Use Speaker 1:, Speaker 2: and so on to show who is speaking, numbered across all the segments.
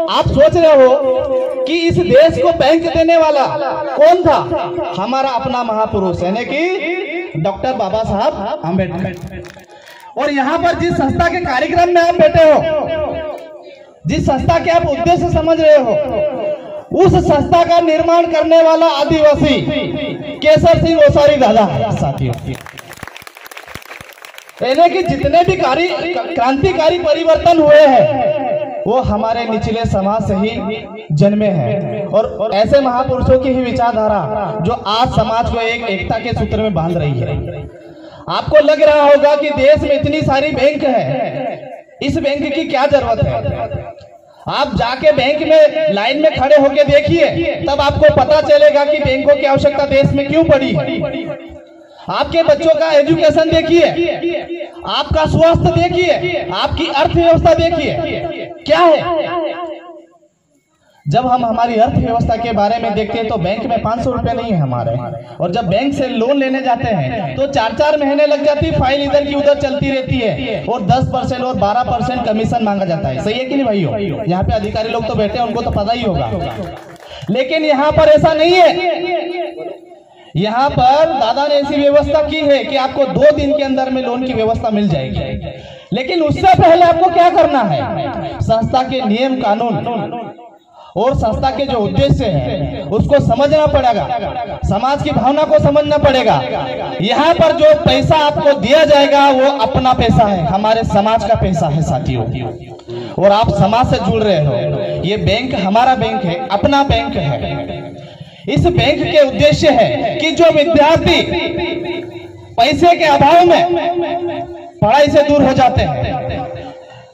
Speaker 1: आप सोच रहे हो कि इस देश को बैंक देने वाला कौन था? हमारा अपना महापुरुष यानी कि डॉक्टर बाबा साहब अम्बेडकर। और यहाँ पर जिस संस्था के कार्यक्रम में आप बैठे हो, जिस संस्था के आप उद्देश्य समझ रहे हो, उस संस्था का निर्माण करने वाला आदिवासी केसर सिंह ओसारी दादा है साथियों। यानी कि जितने भी क्रांतिकारी परिवर्तन हुए हैं वो हमारे निचले समाज से ही जन्मे हैं, और ऐसे महापुरुषों की ही विचारधारा जो आज समाज को एक एकता के सूत्र में बांध रही है। आपको लग रहा होगा कि देश में इतनी सारी बैंक है, इस बैंक की क्या जरूरत है? आप जाके बैंक में लाइन में खड़े होके देखिए, तब आपको पता चलेगा कि बैंकों की आवश्यकता देश में क्यों पड़ी है। आपके बच्चों का एजुकेशन देखिए, आपका स्वास्थ्य देखिए, आपकी अर्थव्यवस्था देखिए क्या है। जब हम हमारी अर्थव्यवस्था के बारे में देखते हैं तो बैंक में 500 रुपए नहीं है हमारे, और जब बैंक से लोन लेने जाते हैं तो 4-4 महीने लग जाती है, फाइल इधर की उधर चलती रहती है, और 10% और 12% कमीशन मांगा जाता है। सही है कि नहीं भाइयों? यहाँ पे अधिकारी लोग तो बैठे हैं, उनको तो पता ही होगा। लेकिन यहाँ पर ऐसा नहीं है। यहाँ पर दादा ने ऐसी व्यवस्था की है कि आपको 2 दिन के अंदर में लोन की व्यवस्था मिल जाएगी। लेकिन उससे पहले आपको क्या करना है? संस्था के नियम कानून और संस्था के जो उद्देश्य है उसको समझना पड़ेगा, समाज की भावना को समझना पड़ेगा। यहाँ पर जो पैसा आपको दिया जाएगा वो अपना पैसा है, हमारे समाज का पैसा है साथियों, और आप समाज से जुड़ रहे हो। ये बैंक हमारा बैंक है, अपना बैंक है। इस बैंक के उद्देश्य है कि जो विद्यार्थी पैसे के अभाव में पढ़ाई से दूर हो जाते हैं,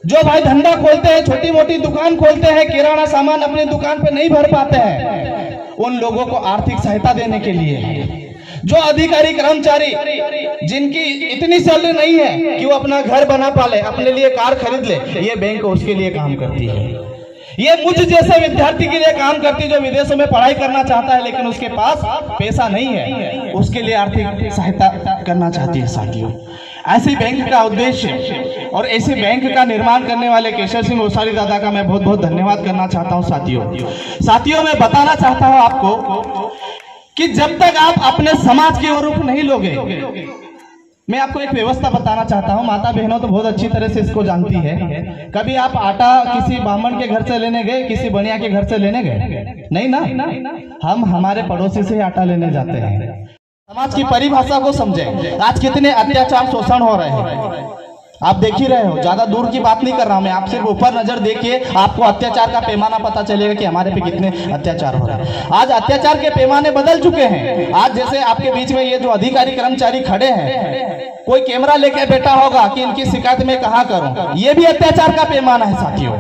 Speaker 1: जो भाई धंधा खोलते हैं, छोटी मोटी दुकान खोलते हैं, किराना सामान अपनी दुकान पे नहीं भर पाते हैं, उन लोगों को आर्थिक सहायता देने के लिए है। जो अधिकारी कर्मचारी जिनकी इतनी सैलरी नहीं है कि वो अपना घर बना पाले, अपने लिए कार खरीद ले, ये बैंक उसके लिए काम करती है। ये मुझ जैसे विद्यार्थी के लिए काम करती है जो विदेशों में पढ़ाई करना चाहता है लेकिन उसके पास पैसा नहीं है, उसके लिए आर्थिक सहायता करना चाहती है साथियों। ऐसी बैंक का उद्देश्य और ऐसे बैंक का निर्माण करने वाले केसर सिंह ओसारी दादा का मैं बहुत बहुत धन्यवाद करना चाहता हूं साथियों। मैं बताना चाहता हूं आपको कि जब तक आप अपने समाज की ओर रुख नहीं लोगे, मैं आपको एक व्यवस्था बताना चाहता हूं। माता बहनों तो बहुत अच्छी तरह से इसको जानती है। कभी आप आटा किसी ब्राह्मण के घर से लेने गए, किसी बनिया के घर से लेने गए? नहीं ना, हम हमारे पड़ोसी से ही आटा लेने जाते हैं। समाज की परिभाषा को समझें। आज कितने अत्याचार शोषण हो रहे हैं आप देख ही रहे हो। ज्यादा दूर की बात नहीं कर रहा हूं मैं, आप सिर्फ ऊपर नजर देखिए, आपको अत्याचार का पैमाना पता चलेगा कि हमारे पे कितने अत्याचार हो रहे हैं। आज अत्याचार के पैमाने बदल चुके हैं। आज जैसे आपके बीच में ये जो अधिकारी कर्मचारी खड़े हैं, कोई कैमरा लेके बैठा होगा कि इनकी शिकायत मैं कहाँ करूं, ये भी अत्याचार का पैमाना है साथियों।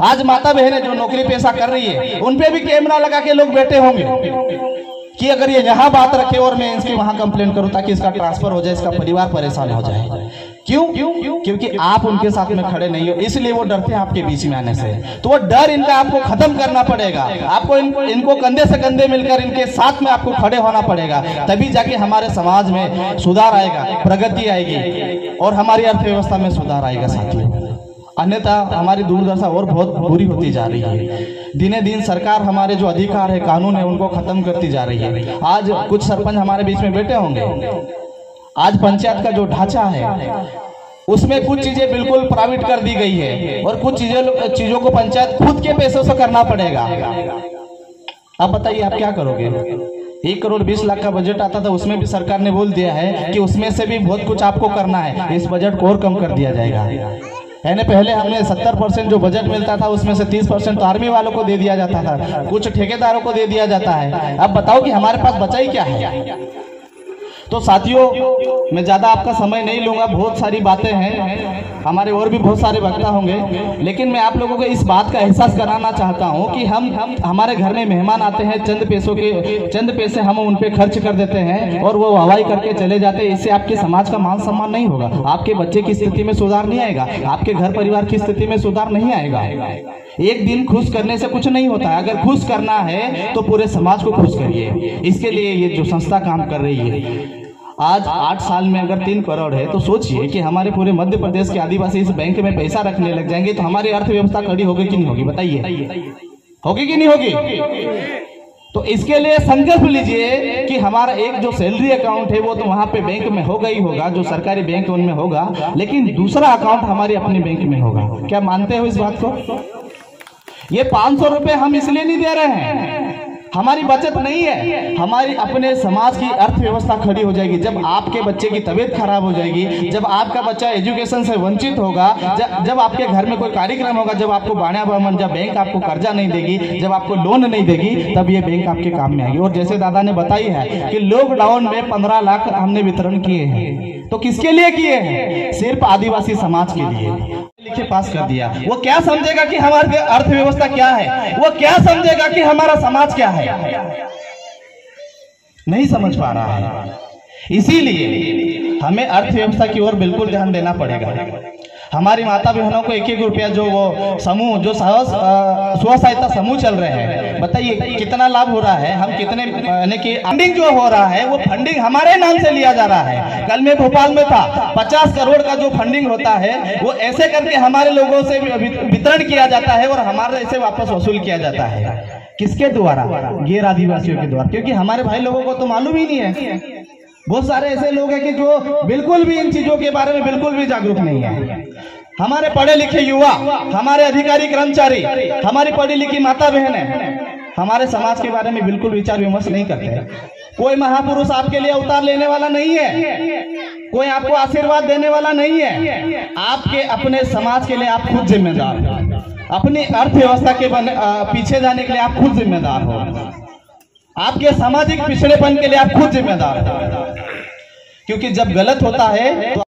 Speaker 1: आज माता बहनें जो नौकरी पेशा कर रही है उन पे भी कैमरा लगा के लोग बैठे होंगे कि अगर ये यहाँ बात रखे और मैं इसकी वहां कंप्लेन करूं ताकि इसका ट्रांसफर हो जाए, इसका परिवार परेशान हो जाए। क्यों? क्योंकि आप उनके साथ में खड़े नहीं हो, इसलिए वो डरते हैं आपके बीच में आने से। तो वो डर इनका आपको खत्म करना पड़ेगा। आपको इनको कंधे से कंधे मिलकर इनके साथ में आपको खड़े होना पड़ेगा, तभी जाके हमारे समाज में सुधार आएगा, प्रगति आएगी और हमारी अर्थव्यवस्था में सुधार आएगा साथियों। अन्यथा हमारी दुर्दशा और बहुत बुरी होती जा रही है। दिने दिन सरकार हमारे जो अधिकार है, कानून है, उनको खत्म करती जा रही है। आज कुछ सरपंच हमारे बीच में बैठे होंगे। आज पंचायत का जो ढांचा है उसमें कुछ चीजें बिल्कुल प्राइवेट कर दी गई है और कुछ चीजों को पंचायत खुद के पैसों से करना पड़ेगा। अब बताइए आप क्या करोगे? 1 करोड़ 20 लाख का बजट आता था, उसमें भी सरकार ने बोल दिया है कि उसमें से भी बहुत कुछ आपको करना है, इस बजट को और कम कर दिया जाएगा। यानी पहले हमें 70% जो बजट मिलता था उसमें से 30% तो आर्मी वालों को दे दिया जाता था, कुछ ठेकेदारों को दे दिया जाता है। अब बताओ कि हमारे पास बचा ही क्या है? तो साथियों, मैं ज्यादा आपका समय नहीं लूंगा, बहुत सारी बातें हैं, हमारे और भी बहुत सारे वक्ता होंगे, लेकिन मैं आप लोगों को इस बात का एहसास कराना चाहता हूं कि हम हमारे घर में मेहमान आते हैं, चंद पैसे हम उन पे खर्च कर देते हैं और वो हवाई करके चले जाते हैं। इससे आपके समाज का मान सम्मान नहीं होगा, आपके बच्चे की स्थिति में सुधार नहीं आएगा, आपके घर परिवार की स्थिति में सुधार नहीं आएगा। एक दिन खुश करने से कुछ नहीं होता है। अगर खुश करना है तो पूरे समाज को खुश करिए। इसके लिए ये जो संस्था काम कर रही है, आज 8 साल में अगर 3 करोड़ है, तो सोचिए कि हमारे पूरे मध्य प्रदेश के आदिवासी इस बैंक में पैसा रखने लग जाएंगे तो हमारी अर्थव्यवस्था खड़ी होगी कि नहीं होगी? बताइए, होगी कि नहीं होगी? तो इसके लिए संकल्प लीजिए कि हमारा एक जो सैलरी अकाउंट है वो तो वहां पे बैंक में होगा ही होगा, जो सरकारी बैंक उनमें होगा, लेकिन दूसरा अकाउंट हमारे अपने बैंक में होगा। क्या मानते हो इस बात को? ये 500 रुपए हम इसलिए नहीं दे रहे हैं, हमारी बचत नहीं है, हमारी अपने समाज की अर्थव्यवस्था खड़ी हो जाएगी। जब आपके बच्चे की तबीयत खराब हो जाएगी, जब आपका बच्चा एजुकेशन से वंचित होगा, जब आपके घर में कोई कार्यक्रम होगा, जब आपको बाण्या बामन, जब बैंक आपको कर्जा नहीं देगी, जब आपको लोन नहीं देगी, तब ये बैंक आपके काम में आएगी। और जैसे दादा ने बताई है कि लॉकडाउन में 15 लाख हमने वितरण किए हैं, तो किसके लिए किए हैं? सिर्फ आदिवासी समाज के लिए। लिखे पास कर दिया, वो क्या समझेगा कि हमारी अर्थव्यवस्था क्या है? वो क्या समझेगा कि हमारा समाज क्या है? नहीं समझ पा रहा है। इसीलिए हमें अर्थव्यवस्था की ओर बिल्कुल ध्यान देना पड़ेगा। हमारी माता बहनों को 1-1 रुपया जो वो समूह, जो स्व सहायता समूह चल रहे हैं, बताइए कितना लाभ हो रहा है? हम कितने, यानी कि फंडिंग जो हो रहा है वो फंडिंग हमारे नाम से लिया जा रहा है। कल मैं भोपाल में था, 50 करोड़ का जो फंडिंग होता है वो ऐसे करके हमारे लोगों से वितरण किया जाता है और हमारे ऐसे वापस वसूल किया जाता है। किसके द्वारा? गैर आदिवासियों के द्वारा, क्योंकि हमारे भाई लोगों को तो मालूम ही नहीं है। बहुत सारे ऐसे लोग हैं कि जो बिल्कुल भी इन चीजों के बारे में बिल्कुल भी जागरूक नहीं है। हमारे पढ़े लिखे युवा, हमारे अधिकारी कर्मचारी, हमारी पढ़ी लिखी माता बहनें हमारे समाज के बारे में बिल्कुल विचार विमर्श नहीं करते। कोई महापुरुष आपके लिए अवतार लेने वाला नहीं है, कोई आपको आशीर्वाद देने वाला नहीं है। आपके अपने समाज के लिए आप खुद जिम्मेदार हो, अपनी अर्थव्यवस्था के पीछे जाने के लिए आप खुद जिम्मेदार हो, आपके सामाजिक पिछड़ेपन के लिए आप खुद जिम्मेदार हो। क्योंकि जब गलत होता है तो